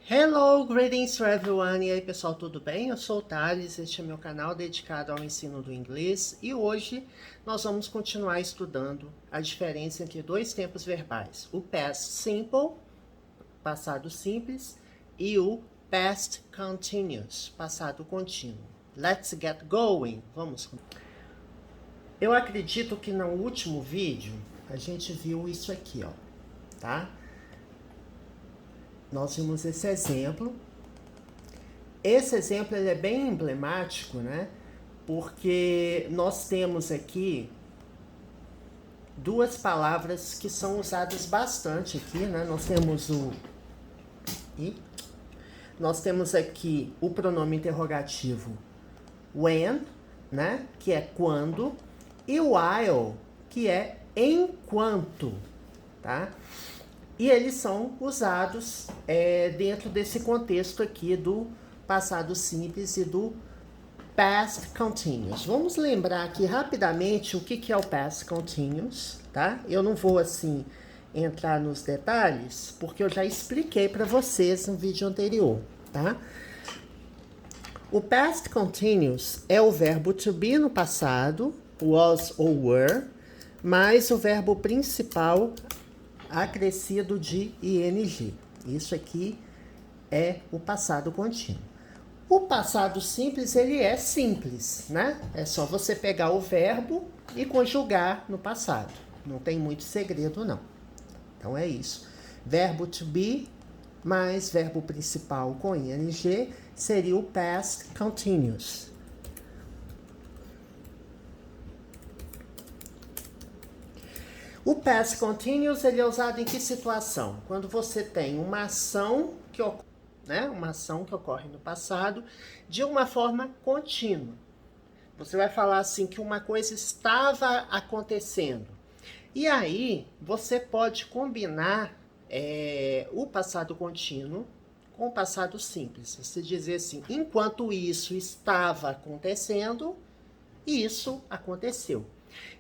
Hello, greetings to everyone! E aí pessoal, tudo bem? Eu sou o Thales, este é meu canal dedicado ao ensino do inglês e hoje nós vamos continuar estudando a diferença entre dois tempos verbais, o past simple, passado simples, e o past continuous, passado contínuo. Let's get going! Vamos! Eu acredito que no último vídeo a gente viu isso aqui, ó, tá? Nós vimos esse exemplo. Esse exemplo ele é bem emblemático, né? Porque nós temos aqui duas palavras que são usadas bastante aqui, né? Nós temos aqui o pronome interrogativo when, né? Que é quando, e o while, que é enquanto, tá? E eles são usados dentro desse contexto aqui do passado simples e do past continuous. Vamos lembrar aqui rapidamente o que é o past continuous, tá? Eu não vou, assim, entrar nos detalhes, porque eu já expliquei para vocês no vídeo anterior, tá? O past continuous é o verbo to be no passado, was ou were, mais o verbo principal acrescido de ing. Isso aqui é o passado contínuo. O passado simples, ele é simples, né? É só você pegar o verbo e conjugar no passado. Não tem muito segredo, não. Então é isso. Verbo to be mais verbo principal com ing seria o past continuous. O past continuous ele é usado em que situação? Quando você tem uma ação que ocorre, né? Uma ação que ocorre no passado de uma forma contínua. Você vai falar assim que uma coisa estava acontecendo. E aí você pode combinar o passado contínuo com o passado simples. Você dizer assim, enquanto isso estava acontecendo, isso aconteceu.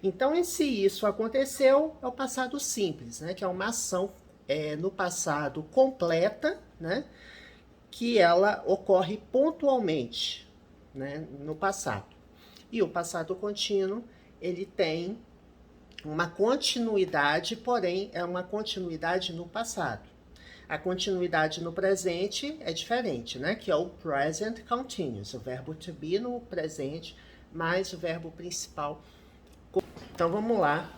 Então, esse isso aconteceu é o passado simples, né? Que é uma ação no passado completa, né? Que ela ocorre pontualmente, né? No passado. E o passado contínuo, ele tem uma continuidade, porém é uma continuidade no passado. A continuidade no presente é diferente, né? Que é o present continuous, o verbo to be no presente, mais o verbo principal. Então, vamos lá.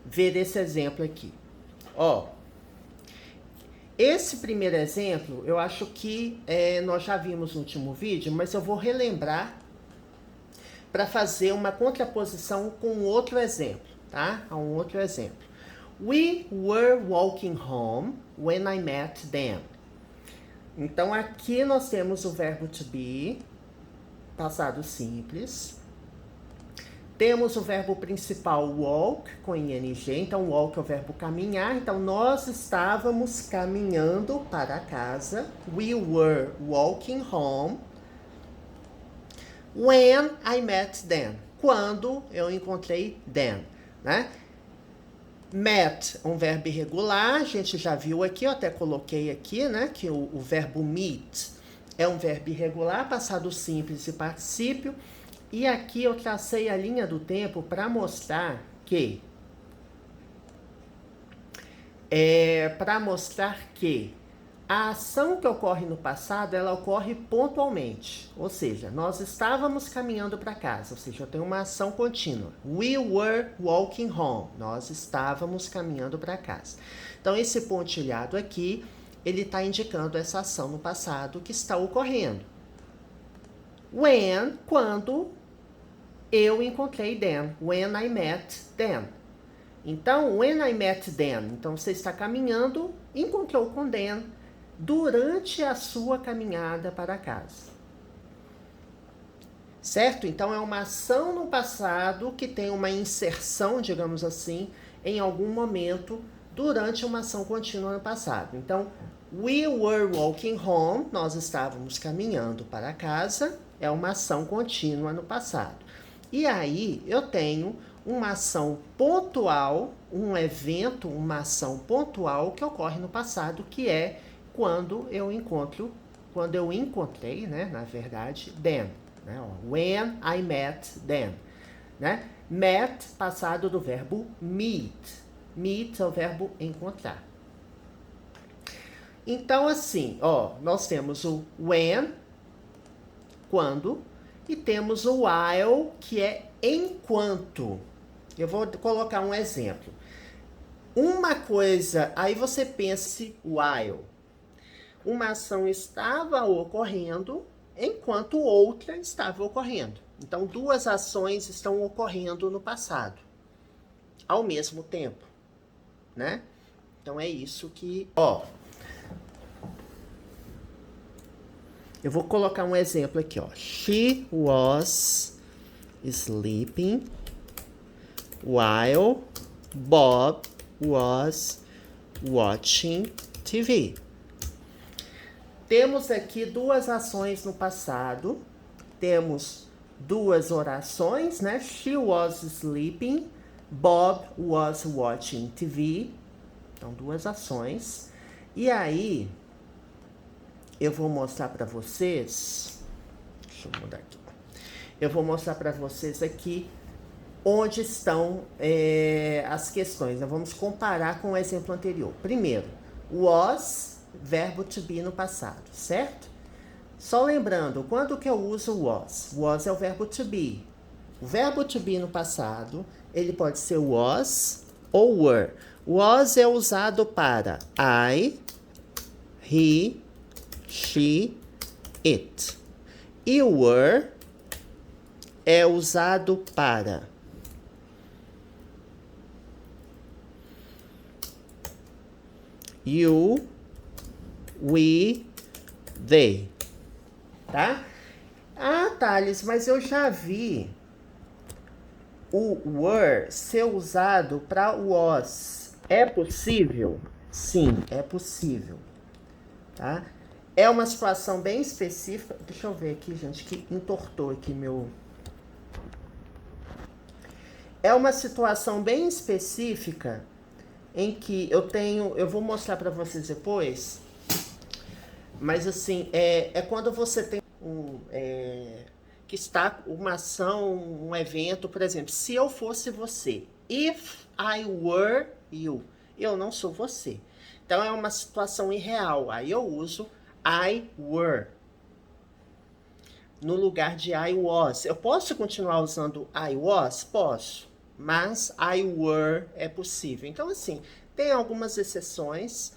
Ver esse exemplo aqui. Ó, esse primeiro exemplo, eu acho que nós já vimos no último vídeo, mas eu vou relembrar para fazer uma contraposição com outro exemplo, tá? A um outro exemplo. We were walking home when I met them. Então, aqui nós temos o verbo to be, passado simples. Temos o verbo principal walk, com ing. Então, walk é o verbo caminhar. Então, nós estávamos caminhando para casa. We were walking home when I met them. Quando eu encontrei them, né? Met, um verbo irregular. A gente já viu aqui, eu até coloquei aqui, né? Que o verbo meet é um verbo irregular, passado simples e particípio. E aqui eu tracei a linha do tempo para mostrar que a ação que ocorre no passado, ela ocorre pontualmente. Ou seja, nós estávamos caminhando para casa, ou seja, eu tenho uma ação contínua. We were walking home. Nós estávamos caminhando para casa. Então, esse pontilhado aqui, ele está indicando essa ação no passado que está ocorrendo. When, quando eu encontrei them. When I met them. Então, when I met them. Então, você está caminhando, encontrou com them durante a sua caminhada para casa. Certo? Então, é uma ação no passado que tem uma inserção, digamos assim, em algum momento durante uma ação contínua no passado. Então, we were walking home. Nós estávamos caminhando para casa. É uma ação contínua no passado. E aí, eu tenho uma ação pontual, um evento, uma ação pontual que ocorre no passado, que é quando eu encontrei, né, na verdade, Dan, né, when I met Dan, né? Met, passado do verbo meet. Meet é o verbo encontrar. Então, assim, ó, nós temos o when, quando, e temos o while, que é enquanto. Eu vou colocar um exemplo. Uma coisa, aí você pense while. Uma ação estava ocorrendo enquanto outra estava ocorrendo. Então, duas ações estão ocorrendo no passado, ao mesmo tempo, né? Então, é isso que... Ó, eu vou colocar um exemplo aqui, ó. She was sleeping while Bob was watching TV. Temos aqui duas ações no passado. Temos duas orações, né? She was sleeping, Bob was watching TV. Então, duas ações. E aí, eu vou mostrar para vocês... Deixa eu mudar aqui. Eu vou mostrar para vocês aqui onde estão as questões. Nós vamos comparar com o exemplo anterior. Primeiro, was, verbo to be no passado, certo? Só lembrando, quando que eu uso was? Was é o verbo to be. O verbo to be no passado, ele pode ser was ou were. Was é usado para I, he, she, it. E were é usado para you, we, they. Tá? Ah, Thales, mas eu já vi o were ser usado para was. É possível? Sim, é possível. Tá? É uma situação bem específica. Deixa eu ver aqui, gente, que entortou aqui meu... É uma situação bem específica em que eu vou mostrar para vocês depois, mas assim, é quando você tem que está uma ação, um evento, por exemplo, se eu fosse você, if I were you, eu não sou você. Então é uma situação irreal, aí eu uso I were no lugar de I was. Eu posso continuar usando I was? Posso. Mas I were é possível. Então, assim, tem algumas exceções,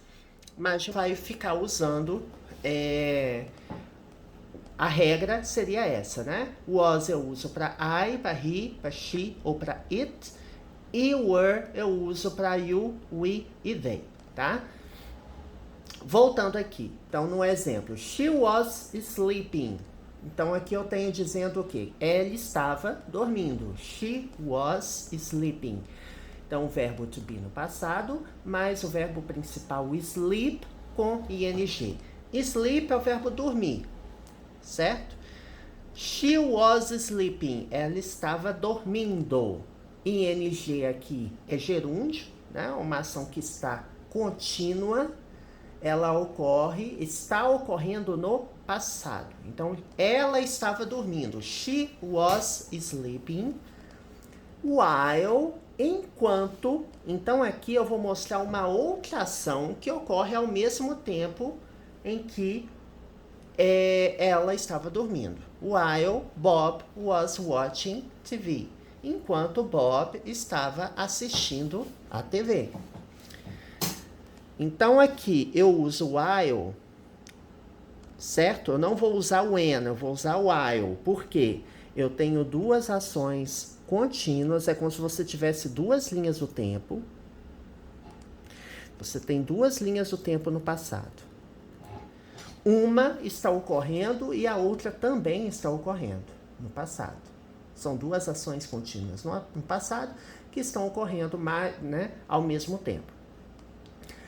mas vai ficar usando... a regra seria essa, né? Was eu uso para I, para he, para she ou para it. E were eu uso para you, we e they, tá? Voltando aqui. Então, no exemplo, she was sleeping. Então, aqui eu tenho dizendo o quê? Ela estava dormindo. She was sleeping. Então, o verbo to be no passado, mais o verbo principal sleep com ing. Sleep é o verbo dormir, certo? She was sleeping. Ela estava dormindo. Ing aqui é gerúndio, né? Uma ação que está contínua. Ela está ocorrendo no passado. Então, ela estava dormindo. She was sleeping while, enquanto. Então, aqui eu vou mostrar uma outra ação que ocorre ao mesmo tempo em que ela estava dormindo. While Bob was watching TV. Enquanto Bob estava assistindo a TV. Então, aqui eu uso while, certo? Eu não vou usar when, eu vou usar while. Por quê? Eu tenho duas ações contínuas, é como se você tivesse duas linhas do tempo. Você tem duas linhas do tempo no passado. Uma está ocorrendo e a outra também está ocorrendo no passado. São duas ações contínuas no passado que estão ocorrendo, né, ao mesmo tempo.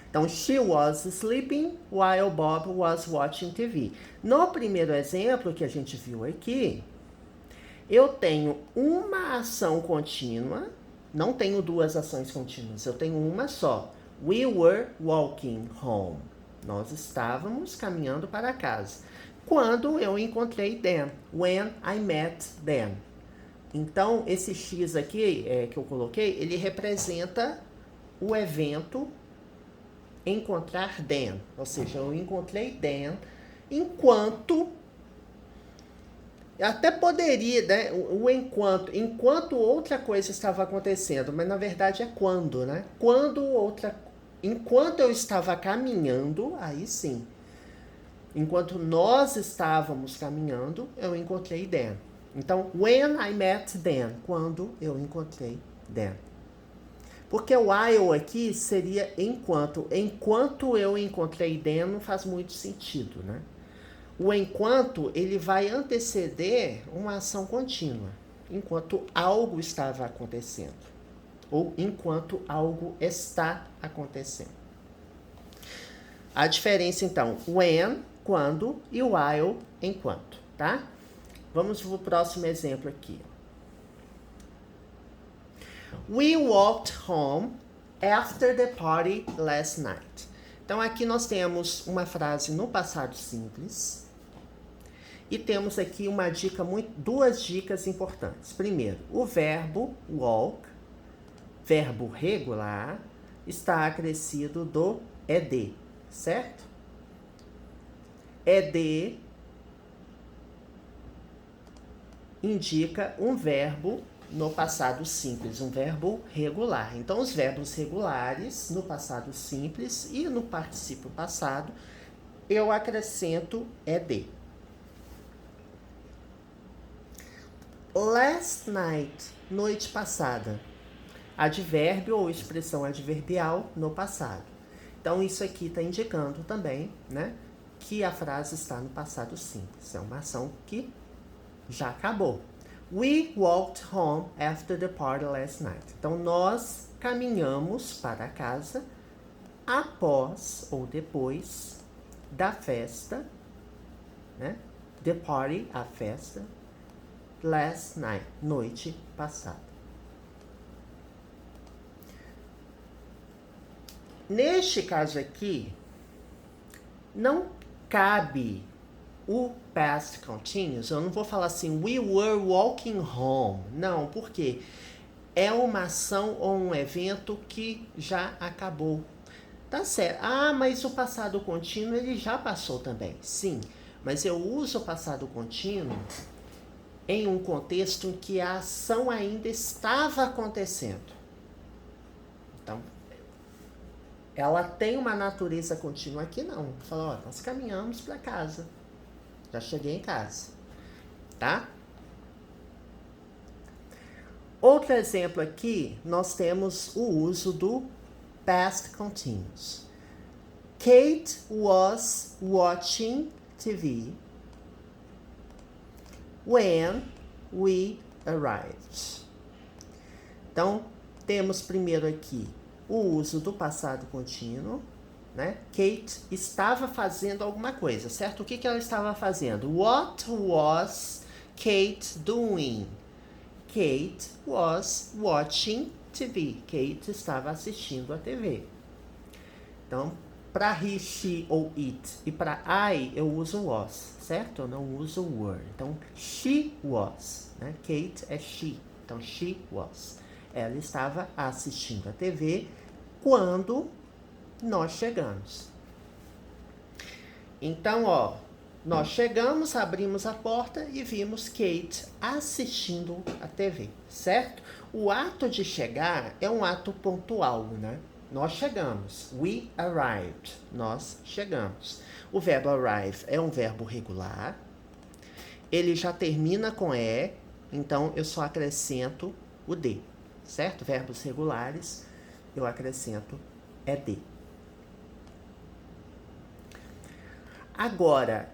Então, she was sleeping while Bob was watching TV. No primeiro exemplo que a gente viu aqui, eu tenho uma ação contínua não tenho duas ações contínuas, eu tenho uma só. We were walking home. Nós estávamos caminhando para casa. Quando eu encontrei them. When I met them. Então, esse X aqui que eu coloquei, ele representa o evento encontrar them. Ou seja, eu encontrei them enquanto... Até poderia, né? O enquanto outra coisa estava acontecendo, mas na verdade é quando, né? Enquanto eu estava caminhando, aí sim. Enquanto nós estávamos caminhando, eu encontrei them. Então, when I met them, quando eu encontrei them. Porque o while aqui seria enquanto. Enquanto eu encontrei them não faz muito sentido, né? O enquanto, ele vai anteceder uma ação contínua, enquanto algo estava acontecendo, ou enquanto algo está acontecendo. A diferença, então, when, quando, e while, enquanto, tá? Vamos para o próximo exemplo aqui. We walked home after the party last night. Então, aqui nós temos uma frase no passado simples. E temos aqui duas dicas importantes. Primeiro, o verbo walk, verbo regular, está acrescido do ed, certo? Ed indica um verbo no passado simples, um verbo regular. Então, os verbos regulares no passado simples e no particípio passado, eu acrescento ed. Last night, noite passada. Advérbio ou expressão adverbial no passado. Então, isso aqui está indicando também, né, que a frase está no passado simples. É uma ação que já acabou. We walked home after the party last night. Então, nós caminhamos para casa após ou depois da festa, né? The party, a festa. Last night, noite passada. Neste caso aqui, não cabe o past continuous. Eu não vou falar assim, we were walking home. Não, porque é uma ação ou um evento que já acabou. Tá certo. Ah, mas o passado contínuo, ele já passou também. Sim, mas eu uso o passado contínuo em um contexto em que a ação ainda estava acontecendo. Então, ela tem uma natureza contínua aqui, não. Fala, ó, nós caminhamos para casa. Já cheguei em casa. Tá? Outro exemplo aqui, nós temos o uso do past continuous. Kate was watching TV when we arrived. Então, temos primeiro aqui o uso do passado contínuo, né? Kate estava fazendo alguma coisa, certo? O que ela estava fazendo? What was Kate doing? Kate was watching TV. Kate estava assistindo a TV. Então, para he, she ou it e para I, eu uso was, certo? Eu não uso were. Então, she was, né? Kate é she. Então, she was. Ela estava assistindo a TV quando nós chegamos. Então, ó, nós chegamos, abrimos a porta e vimos Kate assistindo a TV, certo? O ato de chegar é um ato pontual, né? Nós chegamos. We arrived. Nós chegamos. O verbo arrive é um verbo regular. Ele já termina com E, então eu só acrescento o D, certo? Verbos regulares, eu acrescento ED. Agora,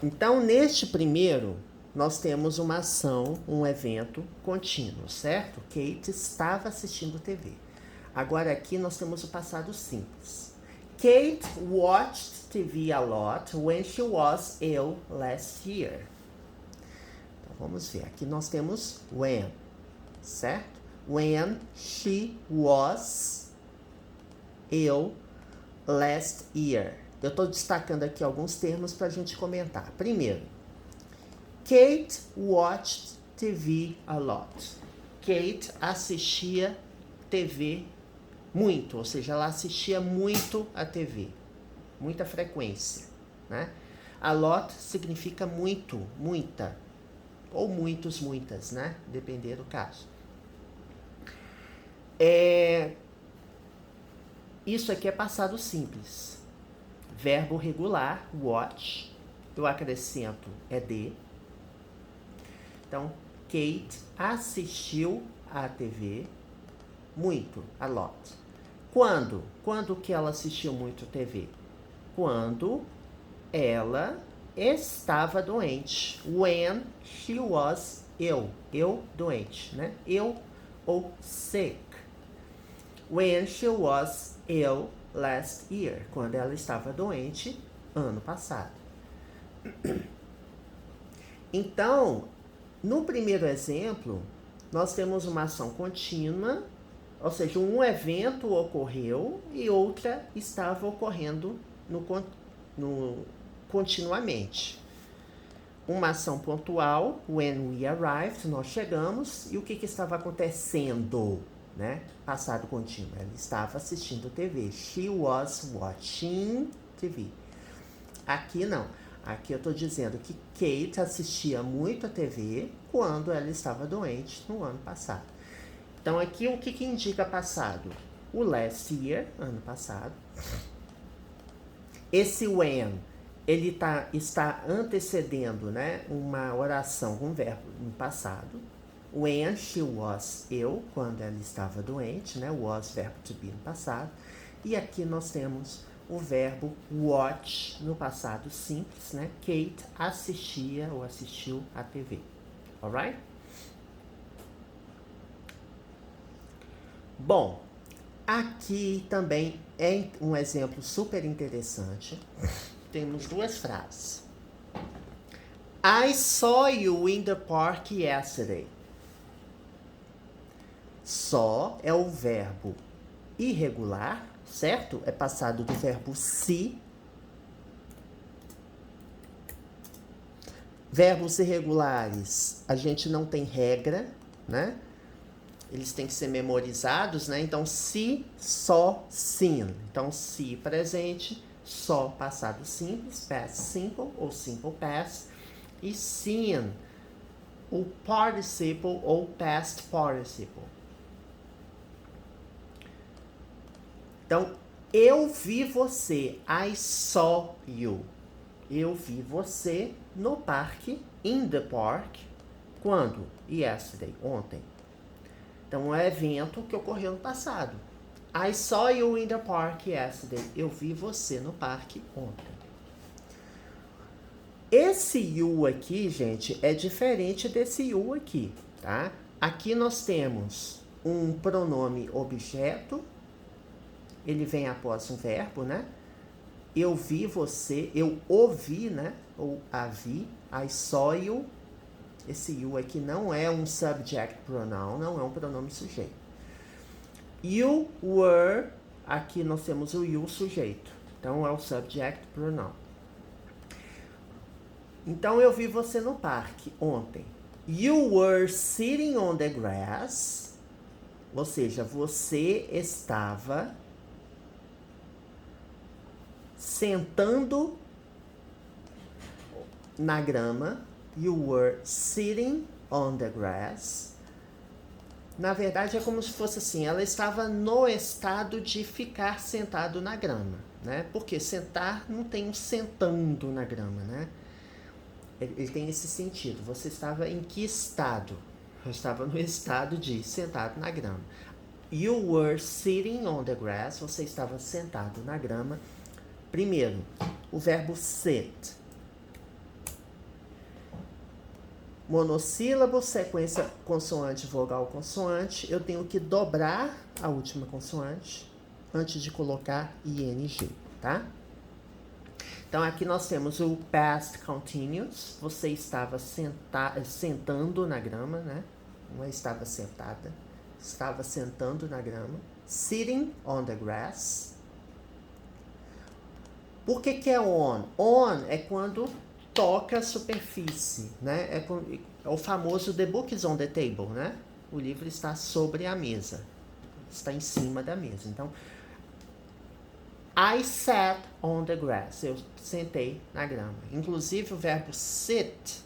então, neste primeiro, nós temos uma ação, um evento contínuo, certo? Kate estava assistindo TV. Agora aqui nós temos o passado simples. Kate watched TV a lot when she was ill last year. Então, vamos ver. Aqui nós temos when, certo? When she was ill last year. Eu estou destacando aqui alguns termos para a gente comentar. Primeiro, Kate watched TV a lot. Kate assistia TV muito, ou seja, ela assistia muito a TV, muita frequência, né? A lot significa muito, muita, ou muitos, muitas, né? Depender do caso. Isso aqui é passado simples. Verbo regular, watch, eu acrescento ed. Então, Kate assistiu à TV muito, a lot. Quando? Quando que ela assistiu muito TV? Quando ela estava doente. When she was ill. Eu doente, né? Eu ou sick. When she was ill last year. Quando ela estava doente ano passado. Então, no primeiro exemplo, nós temos uma ação contínua, ou seja, um evento ocorreu e outra estava ocorrendo continuamente. Uma ação pontual, when we arrived, nós chegamos, e o que estava acontecendo, né? Passado contínuo, ela estava assistindo TV. She was watching TV. Aqui não. Aqui eu estou dizendo que Kate assistia muito a TV quando ela estava doente no ano passado. Então aqui o que indica passado? O last year, ano passado. Esse when, ele está antecedendo, né, uma oração com verbo no passado. When she was ill, quando ela estava doente, né, was, verbo to be no passado. E aqui nós temos o verbo watch no passado simples, né? Kate assistia ou assistiu à TV. Alright? Bom, aqui também é um exemplo super interessante. Temos duas frases. I saw you in the park yesterday. Saw é o verbo irregular, certo? É passado do verbo see. Verbos irregulares, a gente não tem regra, né? Eles têm que ser memorizados, né? Então, se, só, seen. Então, se presente, só passado simples, past simple ou simple past. E seen, o participle ou past participle. Então, eu vi você, I saw you. Eu vi você no parque, in the park. Quando? Yesterday, ontem. Então, é um evento que ocorreu no passado. I saw you in the park yesterday. Eu vi você no parque ontem. Esse you aqui, gente, é diferente desse you aqui, tá? Aqui nós temos um pronome objeto. Ele vem após um verbo, né? Eu vi você, eu ouvi, né? Ou a vi, I saw you. Esse you aqui não é um subject pronoun, não é um pronome sujeito. You were, aqui nós temos o you sujeito. Então é o subject pronoun. Então eu vi você no parque ontem. You were sitting on the grass. Ou seja, você estava sentando na grama. You were sitting on the grass. Na verdade, é como se fosse assim, ela estava no estado de ficar sentado na grama, né? Porque sentar não tem um sentando na grama, né? Ele tem esse sentido. Você estava em que estado? Eu estava no estado de sentado na grama. You were sitting on the grass. Você estava sentado na grama. Primeiro, o verbo sit. Monossílabo, sequência consoante, vogal, consoante. Eu tenho que dobrar a última consoante antes de colocar ing, tá? Então, aqui nós temos o past continuous. Você estava sentando na grama, né? Não estava sentada. estava sentando na grama. Sitting on the grass. Por que é on? On é quando toca a superfície, né? É o famoso the book is on the table, né? O livro está sobre a mesa, está em cima da mesa. Então, I sat on the grass. Eu sentei na grama. Inclusive, o verbo sit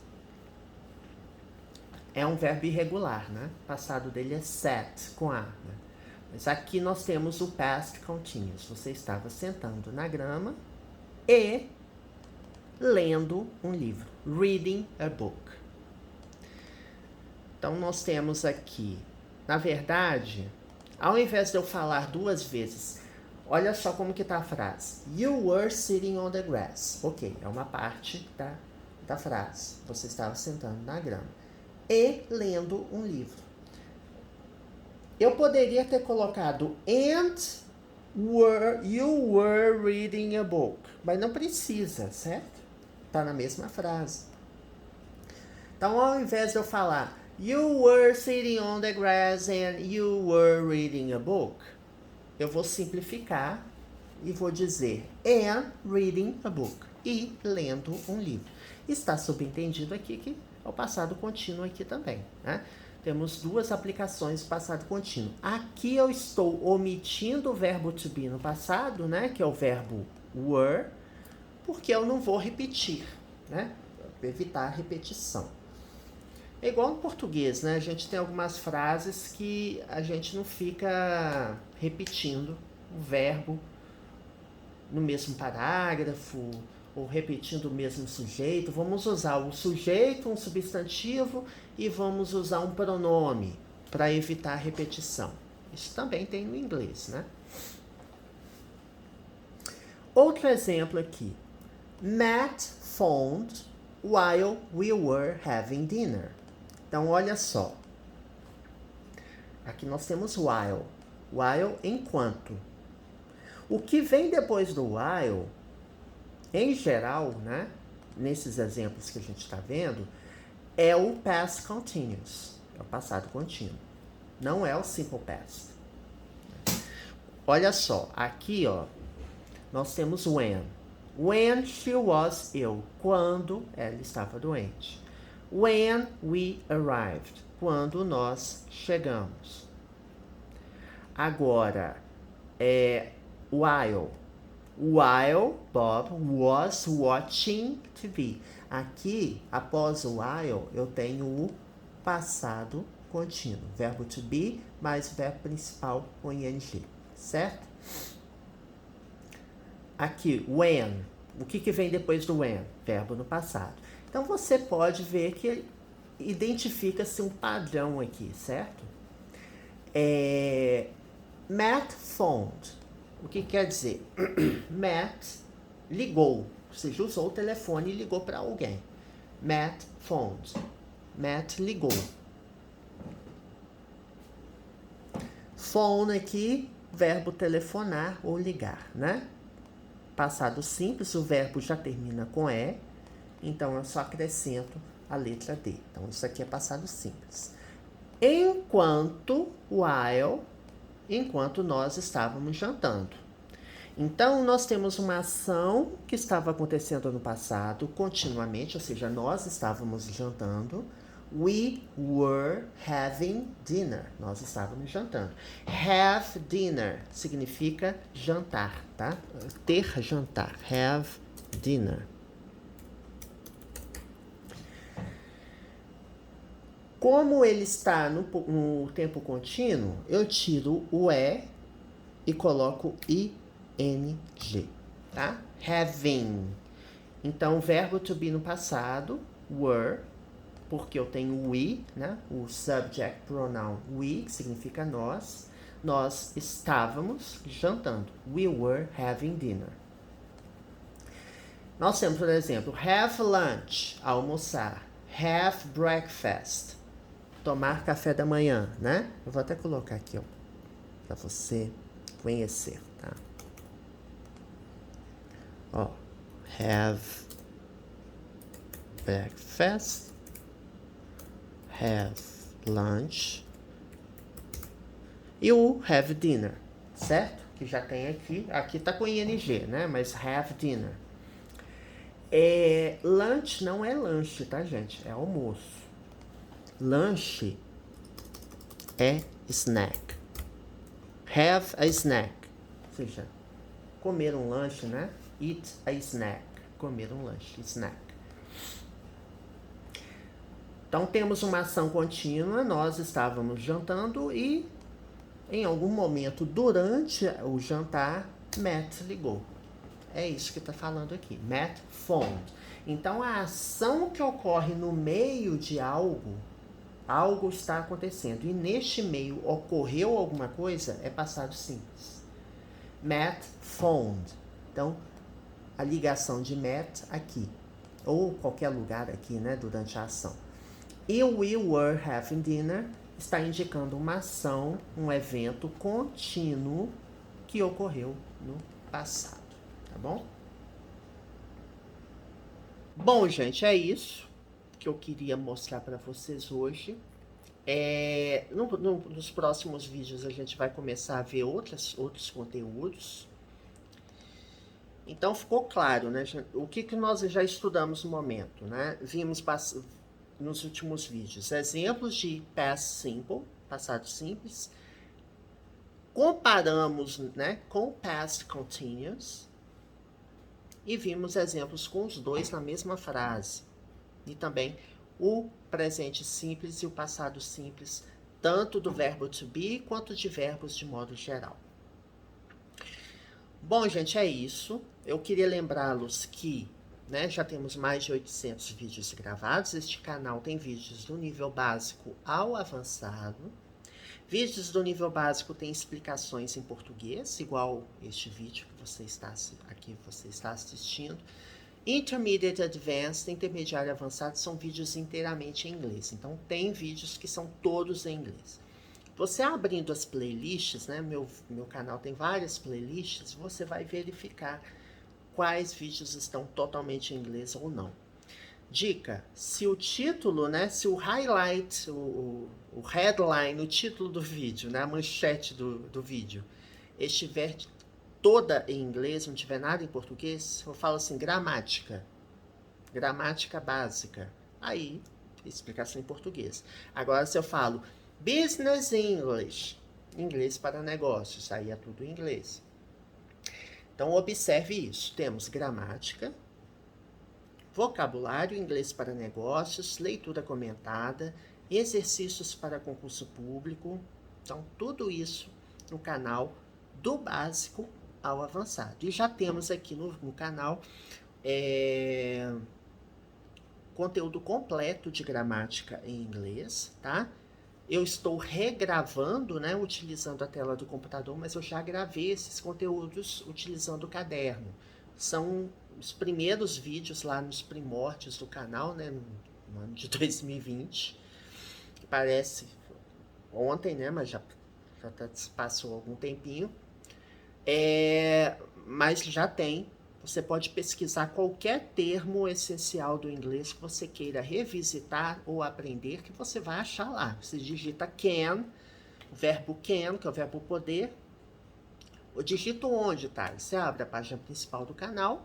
é um verbo irregular, né? O passado dele é sat, com A. Né? Mas aqui nós temos o past continuous. Você estava sentando na grama e lendo um livro. Reading a book. Então, nós temos aqui, na verdade, ao invés de eu falar duas vezes, olha só como que tá a frase. You were sitting on the grass. Ok, é uma parte da frase. Você estava sentando na grama. E lendo um livro. Eu poderia ter colocado and you were reading a book. Mas não precisa, certo? Tá na mesma frase. Então, ao invés de eu falar you were sitting on the grass and you were reading a book, eu vou simplificar e vou dizer and reading a book. E lendo um livro. Está subentendido aqui que é o passado contínuo aqui também, né? Temos duas aplicações do passado contínuo. Aqui eu estou omitindo o verbo to be no passado, né? Que é o verbo were, porque eu não vou repetir, né? Evitar a repetição. É igual no português, né? A gente tem algumas frases que a gente não fica repetindo o verbo no mesmo parágrafo ou repetindo o mesmo sujeito. Vamos usar o sujeito, um substantivo e vamos usar um pronome para evitar a repetição. Isso também tem no inglês, né? Outro exemplo aqui. Matt phoned while we were having dinner. Então, olha só. Aqui nós temos while. While, enquanto. O que vem depois do while, em geral, né, nesses exemplos que a gente está vendo, é o past continuous. É o passado contínuo. Não é o simple past. Olha só. Aqui, ó, nós temos when. When she was ill. Quando ela estava doente. When we arrived. Quando nós chegamos. Agora, while. While Bob was watching TV. Aqui, após o while, eu tenho o passado contínuo. Verbo to be mais o verbo principal com ing. Certo? Aqui, when. O que vem depois do when? Verbo no passado. Então, você pode ver que identifica-se um padrão aqui, certo? Matt phoned. O que quer dizer? Matt ligou. Ou seja, usou o telefone e ligou para alguém. Matt phoned. Matt ligou. Phone aqui, verbo telefonar ou ligar, né? Passado simples, o verbo já termina com E, então eu só acrescento a letra D. Então, isso aqui é passado simples. Enquanto nós estávamos jantando. Então, nós temos uma ação que estava acontecendo no passado continuamente, ou seja, nós estávamos jantando. We were having dinner. Nós estávamos jantando. Have dinner significa jantar, tá? Ter jantar. Have dinner. Como ele está no tempo contínuo, eu tiro o e coloco ing, tá? Having. Então, o verbo to be no passado, were, porque eu tenho we, né? O subject pronoun we, que significa nós. Nós estávamos jantando. We were having dinner. Nós temos, por exemplo, have lunch, almoçar. Have breakfast, tomar café da manhã, né? Eu vou até colocar aqui, ó, para você conhecer, tá? Ó, have breakfast, have lunch, You have dinner, certo? Que já tem aqui tá com ing, né? Mas have dinner. Lunch não é lanche, tá, gente? É almoço. Lanche é snack. Have a snack. Ou seja, comer um lanche, né? Eat a snack. Comer um lanche, snack. Então, temos uma ação contínua. Nós estávamos jantando e, em algum momento durante o jantar, Matt ligou. É isso que está falando aqui. Matt phoned. Então, a ação que ocorre no meio de algo está acontecendo. E neste meio ocorreu alguma coisa, é passado simples. Matt phoned. Então, a ligação de Matt aqui. Ou qualquer lugar aqui, né, durante a ação. E we were having dinner está indicando uma ação, um evento contínuo que ocorreu no passado. Tá bom? Bom, gente, é isso que eu queria mostrar para vocês hoje. Nos próximos vídeos a gente vai começar a ver outros conteúdos. Então ficou claro, né? O que nós já estudamos no momento, né? Vimos nos últimos vídeos exemplos de past simple, passado simples. Comparamos, né, com past continuous. E vimos exemplos com os dois na mesma frase. E também o presente simples e o passado simples, tanto do verbo to be quanto de verbos de modo geral. Bom, gente, é isso. Eu queria lembrá-los que, né, já temos mais de 800 vídeos gravados. Este canal tem vídeos do nível básico ao avançado. Vídeos do nível básico têm explicações em português, igual este vídeo que você está assistindo. Intermediate Advanced, intermediário avançado, são vídeos inteiramente em inglês. Então, tem vídeos que são todos em inglês. Você abrindo as playlists, né? Meu canal tem várias playlists, você vai verificar quais vídeos estão totalmente em inglês ou não. Dica, se o título, né, se o highlight, o headline, o título do vídeo, né, a manchete do vídeo, estiver toda em inglês, não tiver nada em português, eu falo assim, gramática básica, aí, explicação em português. Agora, se eu falo business English, inglês para negócios, aí é tudo em inglês. Então, observe isso, temos gramática, vocabulário, inglês para negócios, leitura comentada, exercícios para concurso público. Então, tudo isso no canal do básico ao avançado. E já temos aqui no canal conteúdo completo de gramática em inglês, tá? Eu estou regravando, né, utilizando a tela do computador, mas eu já gravei esses conteúdos utilizando o caderno. São os primeiros vídeos lá nos primórdios do canal, né, no ano de 2020. Parece ontem, né, mas já passou algum tempinho. Mas já tem. Você pode pesquisar qualquer termo essencial do inglês que você queira revisitar ou aprender, que você vai achar lá. Você digita can, o verbo can, que é o verbo poder. Eu digito onde, tá? Você abre a página principal do canal.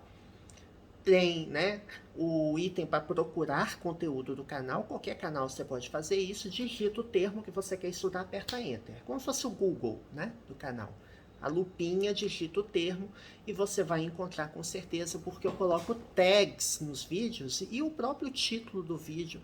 Tem, né, o item para procurar conteúdo do canal. Qualquer canal você pode fazer isso. Digita o termo que você quer estudar, aperta Enter. Como se fosse o Google, né, do canal. A lupinha, digita o termo e você vai encontrar com certeza, porque eu coloco tags nos vídeos e o próprio título do vídeo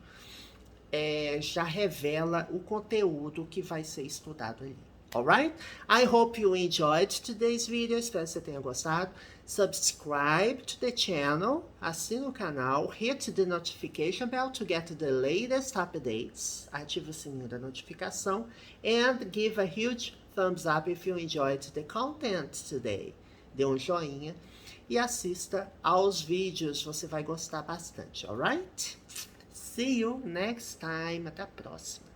já revela o conteúdo que vai ser estudado ali. Alright? I hope you enjoyed today's video. Espero que você tenha gostado. Subscribe to the channel. Assine o canal. Hit the notification bell to get the latest updates. Ative o sininho da notificação. And give a huge thumbs up if you enjoyed the content today. Dê um joinha e assista aos vídeos. Você vai gostar bastante. Alright? See you next time. Até a próxima.